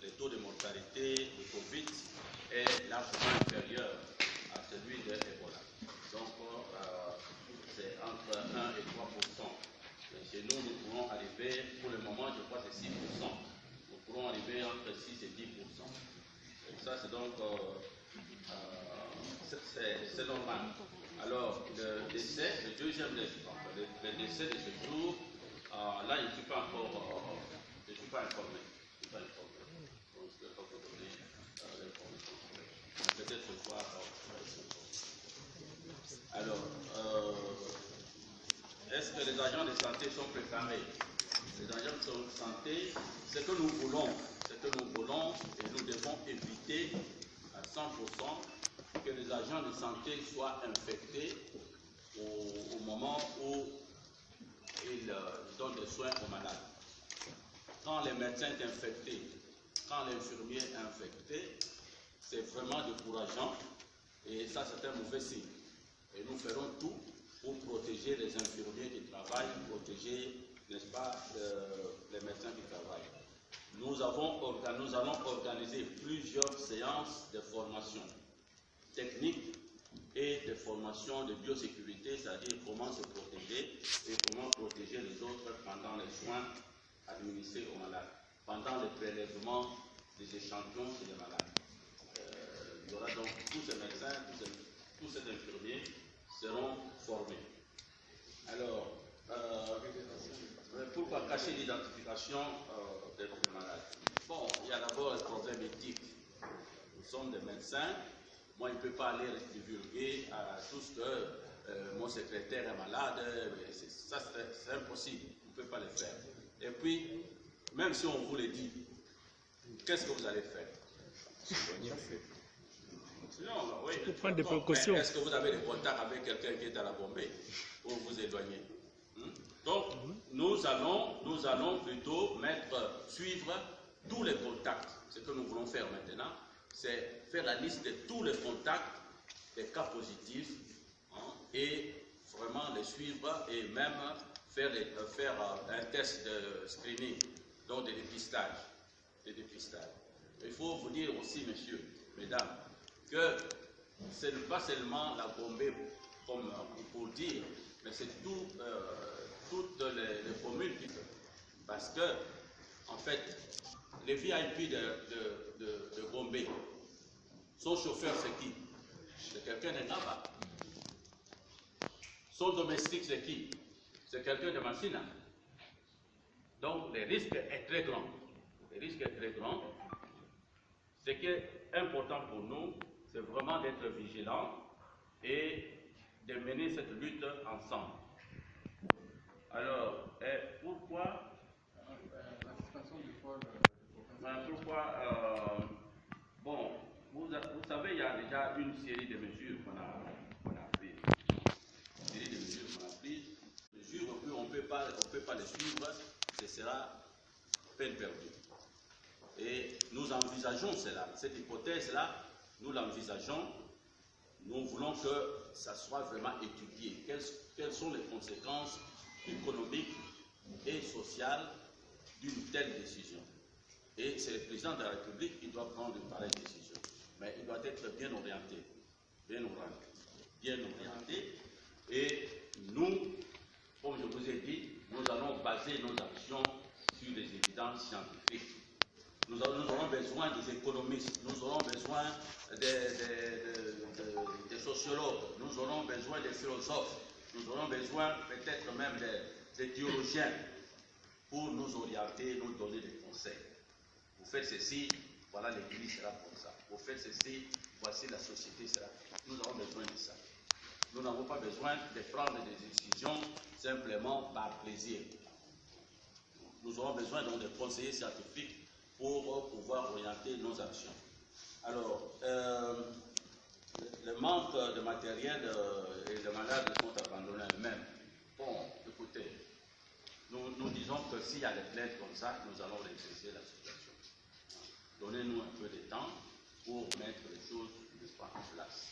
le taux de mortalité de Covid est largement inférieur à celui de Ebola. Donc, c'est entre 1 et 3%. Et chez nous, nous pourrons arriver, pour le moment, je crois que c'est 6%. Nous pourrons arriver entre 6 et 10%. Et ça, c'est donc, c'est normal. Alors, le décès, le deuxième décès, le décès de ce jour, là, je ne suis pas encore, je ne suis pas informé. Je ne suis pas informé. Donc, je ne peux pas vous donner l'information. Peut-être ce soir, alors, est-ce que les agents de santé sont préparés? Les agents de santé, ce que nous voulons, et nous devons éviter à 100% que les agents de santé soient infectés au moment où ils donnent des soins aux malades. Quand les médecins sont infectés, quand l'infirmier est infecté, c'est vraiment décourageant et ça c'est un mauvais signe. Et nous ferons tout pour protéger les infirmiers qui travaillent, protéger, n'est-ce pas, les médecins qui travaillent. Nous allons organiser plusieurs séances de formation technique et de formation de biosécurité, c'est-à-dire comment se protéger et comment protéger les autres pendant les soins administrés aux malades, pendant le prélèvement des échantillons chez les malades. Il y aura donc tous ces médecins, tous ces infirmiers seront formés. Alors, pourquoi cacher l'identification des malades? Bon, il y a d'abord le problème éthique. Nous sommes des médecins. Moi, je ne peux pas aller divulguer à tous que mon secrétaire est malade. Ça, c'est impossible. On ne peut pas le faire. Et puis, même si on vous le dit, qu'est-ce que vous allez faire? Non, oui. Prendre des précautions. Est-ce que vous avez des contacts avec quelqu'un qui est à la Bombay pour vous éloigner? Donc, nous allons plutôt suivre tous les contacts. Ce que nous voulons faire maintenant, c'est faire la liste de tous les contacts des cas positifs et vraiment les suivre et même faire un test de screening, donc de dépistage. Il faut vous dire aussi, messieurs, mesdames, que ce n'est pas seulement la Bombay, comme pour dire, mais c'est toutes les communes qui peuvent. Parce que, en fait, les VIP de Bombay, son chauffeur c'est qui? C'est quelqu'un de Nava. Son domestique c'est qui? C'est quelqu'un de Massina. Donc, le risque est très grand. Ce qui est important pour nous, c'est vraiment d'être vigilants et de mener cette lutte ensemble. Alors, pourquoi bon, vous savez, il y a déjà une série de mesures qu'on a prises. Mesures qu'on ne peut pas les suivre, ce sera peine perdue. Et nous envisageons cela, cette hypothèse-là, nous l'envisageons. Nous voulons que ça soit vraiment étudié. Quelles sont les conséquences économiques et sociales d'une telle décision? Et c'est le président de la République qui doit prendre une pareille décision. Mais il doit être bien orienté. Et nous, comme je vous ai dit, nous allons baser nos actions sur des évidences scientifiques. Nous aurons besoin des économistes, nous aurons besoin des sociologues, nous aurons besoin des philosophes, nous aurons besoin peut-être même des théologiens pour nous orienter, nous donner des conseils. Vous faites ceci, voilà l'Église sera pour ça. Vous faites ceci, voici la société sera. Nous avons besoin de ça. Nous n'avons pas besoin de prendre des décisions simplement par plaisir. Nous aurons besoin donc de conseillers scientifiques pour pouvoir orienter nos actions. Alors, le manque de matériel et les malades sont abandonnés eux-mêmes. Bon, écoutez, nous disons que s'il y a des plaintes comme ça, nous allons redresser la situation. Donnez-nous un peu de temps pour mettre les choses en place.